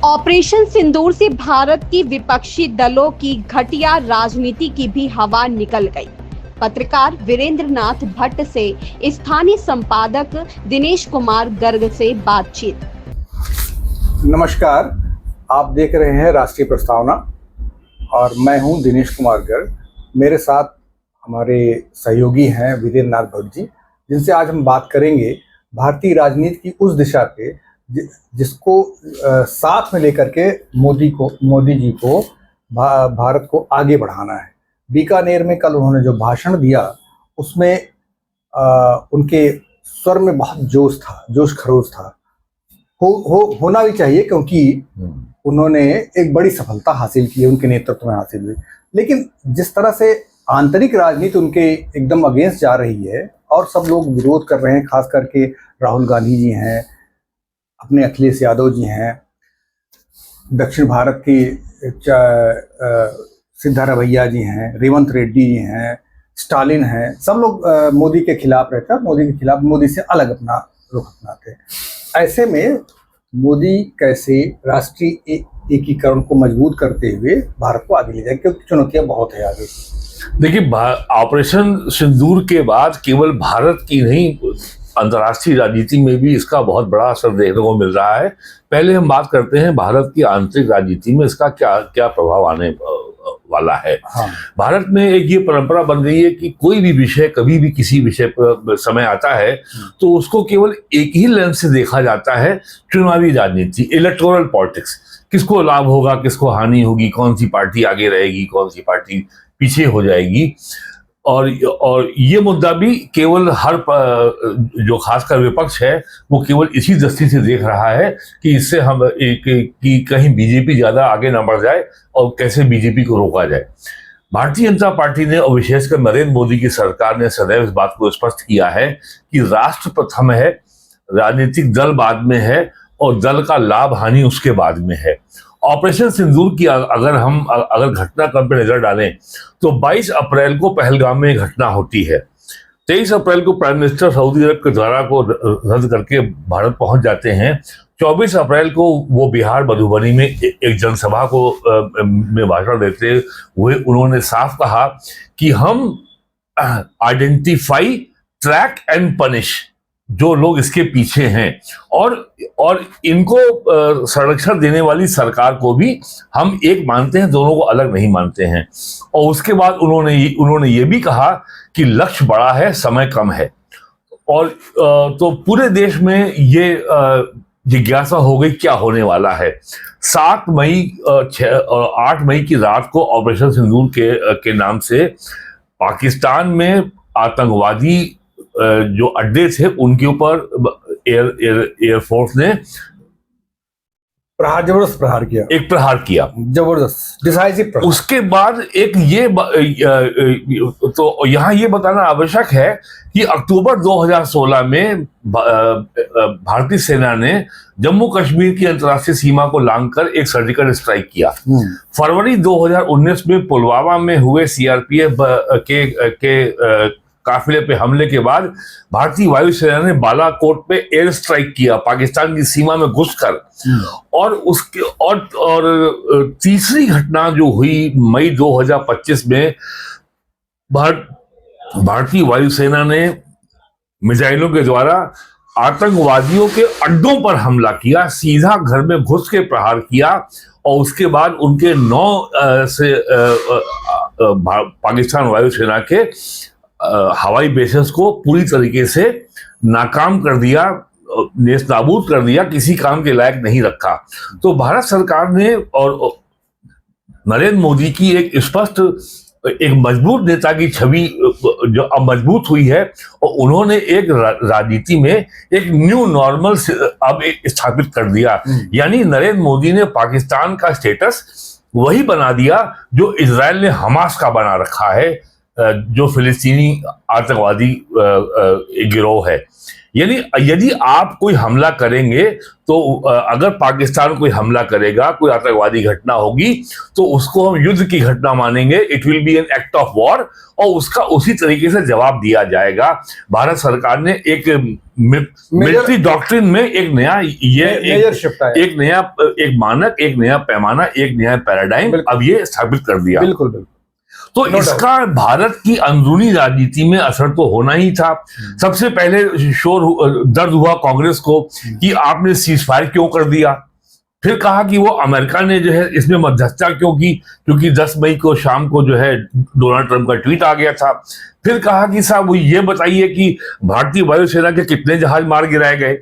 Operation सिंदूर से भारत की विपक्षी दलों की घटिया राजनीति की भी हवा निकल गई। पत्रकार वीरेंद्र नाथ भट्ट से स्थानीय संपादक दिनेश कुमार गर्ग से बातचीत। नमस्कार, आप देख रहे हैं राष्ट्रीय प्रस्तावना और मैं हूं दिनेश कुमार गर्ग। मेरे साथ हमारे सहयोगी हैं वीरेंद्र नाथ भट्ट जी, जिनसे आज हम बात करेंगे भारतीय राजनीति की उस दिशा पे जिसको साथ में लेकर के मोदी जी को भारत को आगे बढ़ाना है। बीकानेर में कल उन्होंने जो भाषण दिया उसमें उनके स्वर में बहुत जोश खरोश था। होना भी चाहिए, क्योंकि उन्होंने एक बड़ी सफलता हासिल की है, उनके नेतृत्व में हासिल हुई। लेकिन जिस तरह से आंतरिक राजनीति उनके एकदम अगेंस्ट जा रही है और सब लोग विरोध कर रहे हैं, खास करके राहुल गांधी जी हैं, अपने अखिलेश यादव जी हैं, दक्षिण भारत की सिद्धारमैया जी हैं, रेवंत रेड्डी जी हैं, स्टालिन हैं, सब लोग मोदी के खिलाफ रहते हैं, मोदी से अलग अपना रुख अपनाते हैं। ऐसे में मोदी कैसे राष्ट्रीय एकीकरण को मजबूत करते हुए भारत को आगे ले जाए, क्योंकि चुनौतियां बहुत है आगे। देखिए, ऑपरेशन सिंदूर के बाद केवल भारत की नहीं, अंतर्राष्ट्रीय राजनीति में भी इसका बहुत बड़ा असर देखने को मिल रहा है। पहले हम बात करते हैं भारत की आंतरिक राजनीति में इसका क्या क्या प्रभाव आने वाला है। हाँ। भारत में एक ये परंपरा बन गई है कि कोई भी विषय, कभी भी किसी विषय पर समय आता है तो उसको केवल एक ही लेंस से देखा जाता है, चुनावी राजनीति, इलेक्टोरल पॉलिटिक्स। किसको लाभ होगा, किसको हानि होगी, कौन सी पार्टी आगे रहेगी, कौन सी पार्टी पीछे हो जाएगी। और ये मुद्दा भी केवल जो खासकर विपक्ष है वो केवल इसी दृष्टि से देख रहा है कि इससे हम कि कहीं बीजेपी ज्यादा आगे ना बढ़ जाए और कैसे बीजेपी को रोका जाए। भारतीय जनता पार्टी ने और विशेषकर नरेंद्र मोदी की सरकार ने सदैव इस बात को स्पष्ट किया है कि राष्ट्र प्रथम है, राजनीतिक दल बाद में है और दल का लाभ हानि उसके बाद में है। ऑपरेशन सिंदूर की अगर घटनाक्रम पर नजर डालें तो 22 अप्रैल को पहलगाम में घटना होती है। 23 अप्रैल को प्राइम मिनिस्टर सऊदी अरब के दौरा को रद्द करके भारत पहुंच जाते हैं। 24 अप्रैल को वो बिहार मधुबनी में एक जनसभा को में भाषण देते हुए उन्होंने साफ कहा कि हम आइडेंटिफाई, ट्रैक एंड पनिश जो लोग इसके पीछे हैं और इनको संरक्षण देने वाली सरकार को भी हम एक मानते हैं, दोनों को अलग नहीं मानते हैं। और उसके बाद उन्होंने ये भी कहा कि लक्ष्य बड़ा है, समय कम है। और तो पूरे देश में ये जिज्ञासा हो गई क्या होने वाला है। 7 मई और 8 मई की रात को ऑपरेशन सिंदूर के नाम से पाकिस्तान में आतंकवादी जो अड्डे थे उनके ऊपर एयरफोर्स ने जबरदस्त प्रहार किया, जबरदस्त डिसाइसिव प्रहार। उसके बाद तो यहाँ ये बताना आवश्यक है कि अक्टूबर 2016 में भारतीय सेना ने जम्मू कश्मीर की अंतर्राष्ट्रीय सीमा को लांघकर एक सर्जिकल स्ट्राइक किया। फरवरी 2019 में पुलवामा में हुए सीआरपीएफ के काफिले पे हमले के बाद भारतीय वायुसेना ने बालाकोट पे एयर स्ट्राइक किया, पाकिस्तान की सीमा में घुसकर। और तीसरी घटना जो हुई मई 2025 में भारतीय वायुसेना ने मिसाइलों के द्वारा आतंकवादियों के अड्डों पर हमला किया, सीधा घर में घुस के प्रहार किया और उसके बाद उनके 9 से पाकिस्तान वायुसेना के हवाई बेसेस को पूरी तरीके से नाकाम कर दिया, नेस्तनाबूद कर दिया, किसी काम के लायक नहीं रखा। तो भारत सरकार ने और नरेंद्र मोदी की एक स्पष्ट, एक मजबूत नेता की छवि जो अब मजबूत हुई है और उन्होंने एक राजनीति में एक न्यू नॉर्मल अब स्थापित कर दिया। यानी नरेंद्र मोदी ने पाकिस्तान का स्टेटस वही बना दिया जो इजराइल ने हमास का बना रखा है, जो फिलिस्तीनी आतंकवादी गिरोह है। यानी यदि आप कोई हमला करेंगे तो अगर पाकिस्तान कोई हमला करेगा, कोई आतंकवादी घटना होगी, तो उसको हम युद्ध की घटना मानेंगे, it will be an act of war, और उसका उसी तरीके से जवाब दिया जाएगा। भारत सरकार ने एक मिलिट्री डॉक्ट्रिन में एक नया एक नया एक मानक, एक नया पैमाना, एक नया पैराडाइम अब ये स्थापित कर दिया। बिल्कुल बिल्कुल। तो इसका भारत की अंदरूनी राजनीति में असर तो होना ही था। सबसे पहले दर्द हुआ कांग्रेस को कि आपने सीजफायर क्यों कर दिया। फिर कहा कि वो अमेरिका ने जो है इसमें मध्यस्थता क्यों की, क्योंकि 10 मई को शाम को जो है डोनाल्ड ट्रंप का ट्वीट आ गया था। फिर कहा कि साहब वो ये बताइए कि भारतीय वायुसेना के कितने जहाज मार गिराए गए।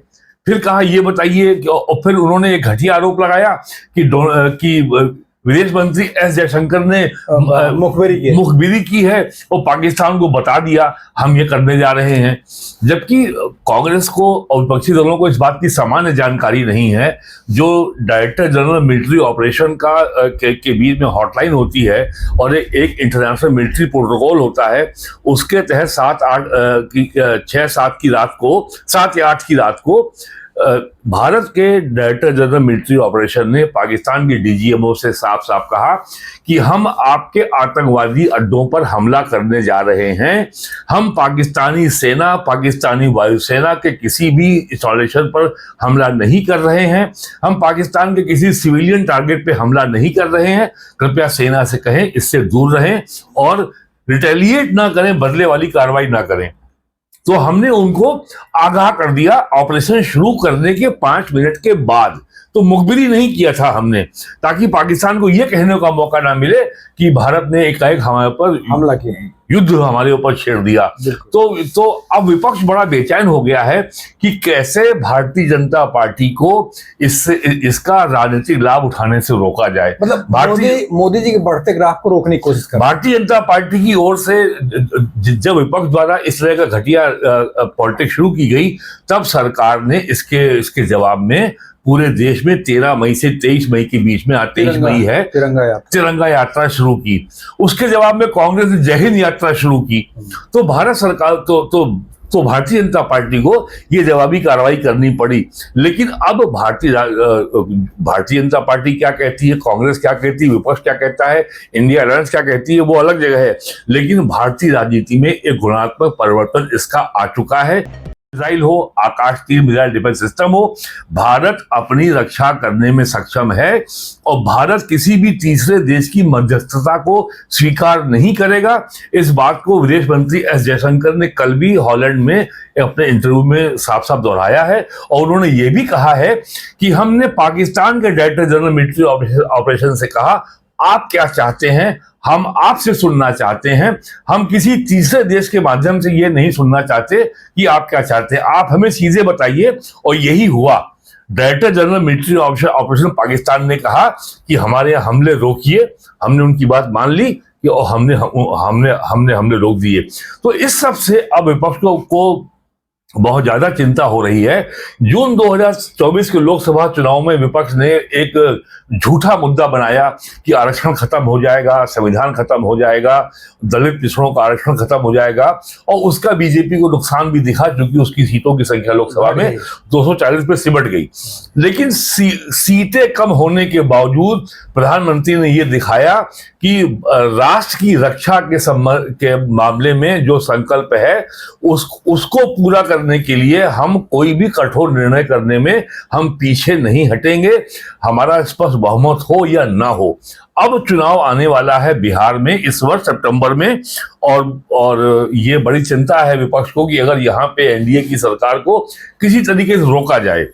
फिर कहा ये बताइए, और फिर उन्होंने एक घटिया आरोप लगाया कि विदेश मंत्री एस जयशंकर ने मुखबिरी की है और पाकिस्तान को बता दिया हम ये करने जा रहे हैं। जबकि कांग्रेस को और विपक्षी दलों को इस बात की सामान्य जानकारी नहीं है। जो डायरेक्टर जनरल मिलिट्री ऑपरेशन के बीच में हॉटलाइन होती है और एक इंटरनेशनल मिलिट्री प्रोटोकॉल होता है, उसके तहत 6-7 या 8 की रात को भारत के डायरेक्टर जनरल मिलिट्री ऑपरेशन ने पाकिस्तान के डीजीएमओ से साफ साफ कहा कि हम आपके आतंकवादी अड्डों पर हमला करने जा रहे हैं। हम पाकिस्तानी सेना, पाकिस्तानी वायुसेना के किसी भी इंस्टॉलेशन पर हमला नहीं कर रहे हैं। हम पाकिस्तान के किसी सिविलियन टारगेट पे हमला नहीं कर रहे हैं। कृपया सेना से कहें इससे दूर रहें और रिटेलिएट ना करें, बदले वाली कार्रवाई ना करें। तो हमने उनको आगाह कर दिया ऑपरेशन शुरू करने के 5 मिनट के बाद। तो मुखबिरी नहीं किया था हमने, ताकि पाकिस्तान को यह कहने का मौका ना मिले कि भारत ने एकाएक हमारे ऊपर हमला किया, युद्ध हमारे ऊपर छेड़ दिया। तो अब विपक्ष बड़ा बेचैन हो गया है कि कैसे भारतीय जनता पार्टी को इसका राजनीतिक लाभ उठाने से रोका जाए। मतलब मोदी जी के बढ़ते ग्राफ को रोकने की कोशिश कर भारतीय जनता पार्टी की ओर से जब विपक्ष द्वारा इस तरह का घटिया पॉलिटिक्स शुरू की गई, तब सरकार ने इसके जवाब में पूरे देश में 13 मई से 23 मई के बीच में, 23 मई है, तिरंगा यात्रा शुरू की। उसके जवाब में कांग्रेस ने जय हिंद यात्रा शुरू की। तो भारत सरकार तो भारतीय जनता पार्टी को ये जवाबी कार्रवाई करनी पड़ी। लेकिन अब भारतीय जनता पार्टी क्या कहती है, कांग्रेस क्या कहती है, विपक्ष क्या कहता है, इंडिया अलायंस क्या कहती है, वो अलग जगह है। लेकिन भारतीय राजनीति में एक गुणात्मक परिवर्तन इसका आ चुका है। मिसाइल हो, आकाश तीर मिसाइल डिफेंस सिस्टम हो, भारत अपनी रक्षा करने में सक्षम है और भारत किसी भी तीसरे देश की मध्यस्थता को स्वीकार नहीं करेगा। इस बात को विदेश मंत्री एस जयशंकर ने कल भी हॉलैंड में अपने इंटरव्यू में साफ साफ दोहराया है। और उन्होंने ये भी कहा है कि हमने पाकिस्तान के डायरेक्टर जनरल मिलिट्री ऑपरेशन से कहा आप क्या चाहते हैं, हम आपसे सुनना चाहते हैं। हम किसी तीसरे देश के माध्यम से ये नहीं सुनना चाहते कि आप क्या चाहते हैं, आप हमें चीजें बताइए। और यही हुआ। Director general military operation Pakistan ने कहा कि हमारे यहाँ हमले रोकिए। हमने उनकी बात मान ली कि और हमने रोक दिए। तो इस सब से अब विपक्ष को बहुत ज्यादा चिंता हो रही है। जून 2024 के लोकसभा चुनाव में विपक्ष ने एक झूठा मुद्दा बनाया कि आरक्षण खत्म हो जाएगा, संविधान खत्म हो जाएगा, दलित पिछड़ों का आरक्षण खत्म हो जाएगा। और उसका बीजेपी को नुकसान भी दिखा, क्योंकि उसकी सीटों की संख्या लोकसभा में 240 पे सिमट गई। लेकिन सीटें कम होने के बावजूद प्रधानमंत्री ने यह दिखाया कि राष्ट्र की रक्षा के मामले में जो संकल्प है उसको पूरा करने के लिए हम कोई भी कठोर निर्णय करने में हम पीछे नहीं हटेंगे, हमारा स्पष्ट बहुमत हो या ना हो। अब चुनाव आने वाला है बिहार में इस वर्ष सितंबर में, और ये बड़ी चिंता है विपक्ष को कि अगर यहाँ पे एनडीए की सरकार को किसी तरीके से रोका जाए।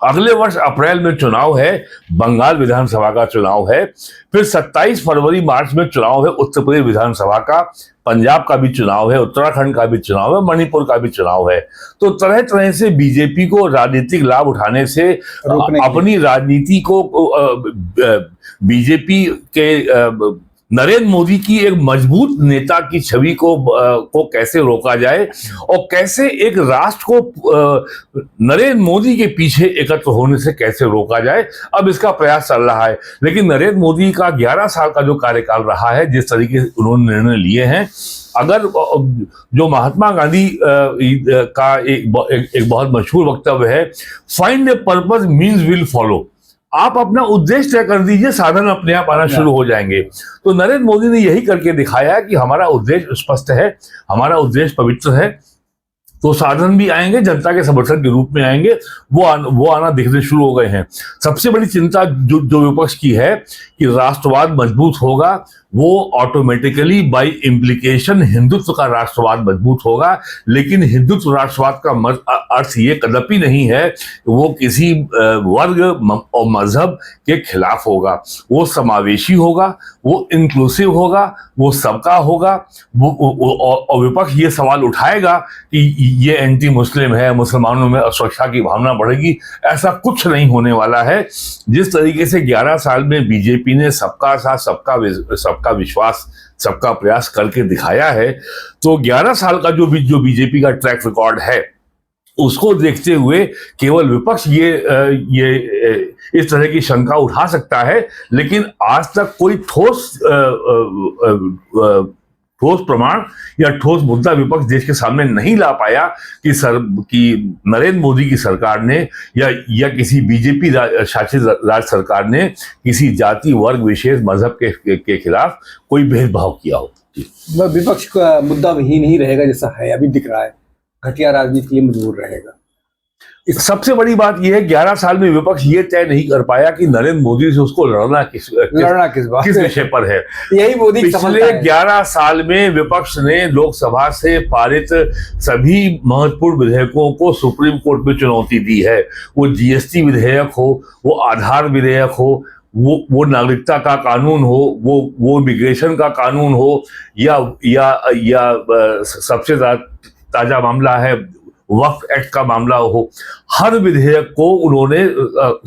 अगले वर्ष अप्रैल में चुनाव है, बंगाल विधानसभा का चुनाव है, फिर 27 फरवरी मार्च में चुनाव है उत्तर प्रदेश विधानसभा का, पंजाब का भी चुनाव है, उत्तराखंड का भी चुनाव है, मणिपुर का भी चुनाव है। तो तरह तरह से बीजेपी को राजनीतिक लाभ उठाने से अपनी राजनीति को बीजेपी के नरेंद्र मोदी की एक मजबूत नेता की छवि को कैसे रोका जाए और कैसे एक राष्ट्र को नरेंद्र मोदी के पीछे एकत्र होने से कैसे रोका जाए, अब इसका प्रयास चल रहा है। लेकिन नरेंद्र मोदी का 11 साल का जो कार्यकाल रहा है, जिस तरीके से उन्होंने निर्णय लिए हैं, अगर जो महात्मा गांधी का एक बहुत मशहूर वक्तव्य है, find a purpose means will follow, आप अपना उद्देश्य तय कर दीजिए, साधन अपने आप आना शुरू हो जाएंगे। तो नरेंद्र मोदी ने यही करके दिखाया कि हमारा उद्देश्य स्पष्ट है, हमारा उद्देश्य पवित्र है, तो साधन भी आएंगे, जनता के समर्थन के रूप में आएंगे, वो आना दिखने शुरू हो गए हैं। सबसे बड़ी चिंता जो विपक्ष की है कि राष्ट्रवाद मजबूत होगा, वो ऑटोमेटिकली बाय इम्प्लीकेशन हिंदुत्व का राष्ट्रवाद मजबूत होगा। लेकिन हिंदुत्व राष्ट्रवाद का अर्थ ये कदापि नहीं है वो किसी वर्ग और मजहब के खिलाफ होगा। वो समावेशी होगा, वो इंक्लूसिव होगा, वो सबका होगा। और विपक्ष ये सवाल उठाएगा कि ये एंटी मुस्लिम है, मुसलमानों में असुरक्षा की भावना बढ़ेगी, ऐसा कुछ नहीं होने वाला है। जिस तरीके से 11 साल में बीजेपी ने सबका साथ, सबका विश्वास, सबका प्रयास करके दिखाया है, तो 11 साल का जो बीजेपी का ट्रैक रिकॉर्ड है, उसको देखते हुए केवल विपक्ष ये इस तरह की शंका उठा सकता है। लेकिन आज तक कोई ठोस प्रमाण या ठोस मुद्दा विपक्ष देश के सामने नहीं ला पाया कि नरेंद्र मोदी की सरकार ने या किसी बीजेपी शासित राज्य सरकार ने किसी जाति, वर्ग, विशेष, मजहब के खिलाफ कोई भेदभाव किया हो। विपक्ष का मुद्दा वही नहीं रहेगा जैसा है अभी दिख रहा है, घटिया राजनीति के लिए मजबूर रहेगा। सबसे बड़ी बात यह है 11 साल में विपक्ष ये तय नहीं कर पाया कि नरेंद्र मोदी से उसको लड़ना किस विषय पर है। यही मोदी पिछले 11 साल में विपक्ष ने लोकसभा से पारित सभी महत्वपूर्ण विधेयकों को सुप्रीम कोर्ट में चुनौती दी है। वो जीएसटी विधेयक हो, वो आधार विधेयक हो, वो नागरिकता का कानून हो, वो इमिग्रेशन का कानून हो, या सबसे ताजा मामला है वक्फ एक्ट का मामला हो, हर विधेयक को उन्होंने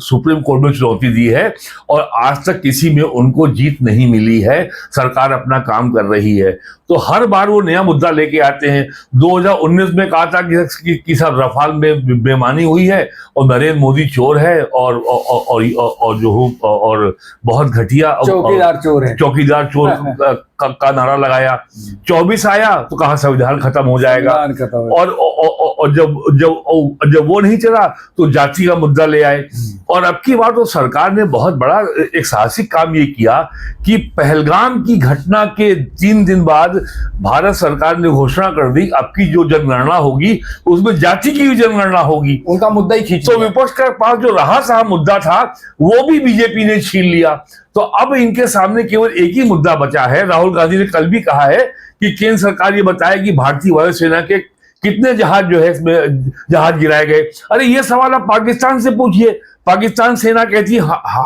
सुप्रीम कोर्ट में चुनौती दी है और आज तक किसी में उनको जीत नहीं मिली है। सरकार अपना काम कर रही है, तो हर बार वो नया मुद्दा लेके आते हैं। 2019 में कहा था कि सब रफाल में बेईमानी हुई है और नरेंद्र मोदी चोर है और बहुत घटिया चौकीदार चोर का नारा लगाया। 24 आया तो कहा संविधान खत्म हो जाएगा, और जब वो नहीं चला तो जाति का मुद्दा ले आए। और अब की बार तो सरकार ने बहुत बड़ा एक साहसिक काम ये किया कि पहलगाम की घटना के 3 दिन बाद भारत सरकार ने घोषणा कर दी अब की जो जनगणना होगी उसमें जाति की भी जनगणना होगी। उनका मुद्दा ही खींच, तो विपक्ष के पास जो रहा साहब मुद्दा था वो भी बीजेपी ने छीन लिया। तो अब इनके सामने केवल एक ही मुद्दा बचा है। राहुल गांधी ने कल भी कहा है कि केंद्र सरकार ये बताए कि भारतीय वायुसेना के कितने जहाज जो है इसमें जहाज गिराए गए। अरे ये सवाल आप पाकिस्तान से पूछिए, पाकिस्तान सेना कहती है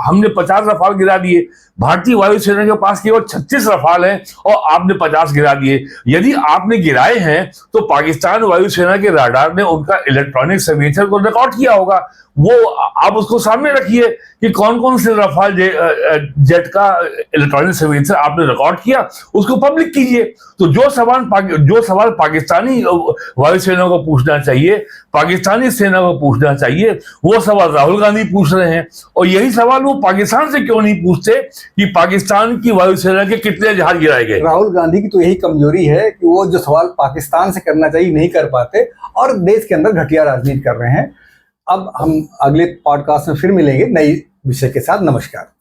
हमने 50 रफाल गिरा दिए, भारतीय वायुसेना के पास केवल 36 रफाल हैं और आपने 50 गिरा दिए। यदि आपने गिराए हैं तो पाकिस्तान वायुसेना के राडार ने उनका इलेक्ट्रॉनिक सिग्नेचर को रिकॉर्ड किया होगा, वो आप उसको सामने रखिए कि कौन कौन से रफाल जेट का इलेक्ट्रॉनिक सिग्नेचर आपने रिकॉर्ड किया, उसको पब्लिक कीजिए। तो जो सवाल पाकिस्तानी वायुसेना को पूछना चाहिए, पाकिस्तानी सेना को पूछना चाहिए, वो सवाल राहुल गांधी पूछ रहे हैं। और यही सवाल वो पाकिस्तान से क्यों नहीं पूछते कि पाकिस्तान की वायुसेना के कितने जहाज गिराए गए। राहुल गांधी की तो यही कमजोरी है कि वो जो सवाल पाकिस्तान से करना चाहिए नहीं कर पाते और देश के अंदर घटिया राजनीति कर रहे हैं। अब हम अगले पॉडकास्ट में फिर मिलेंगे नई विषय के साथ। नमस्कार।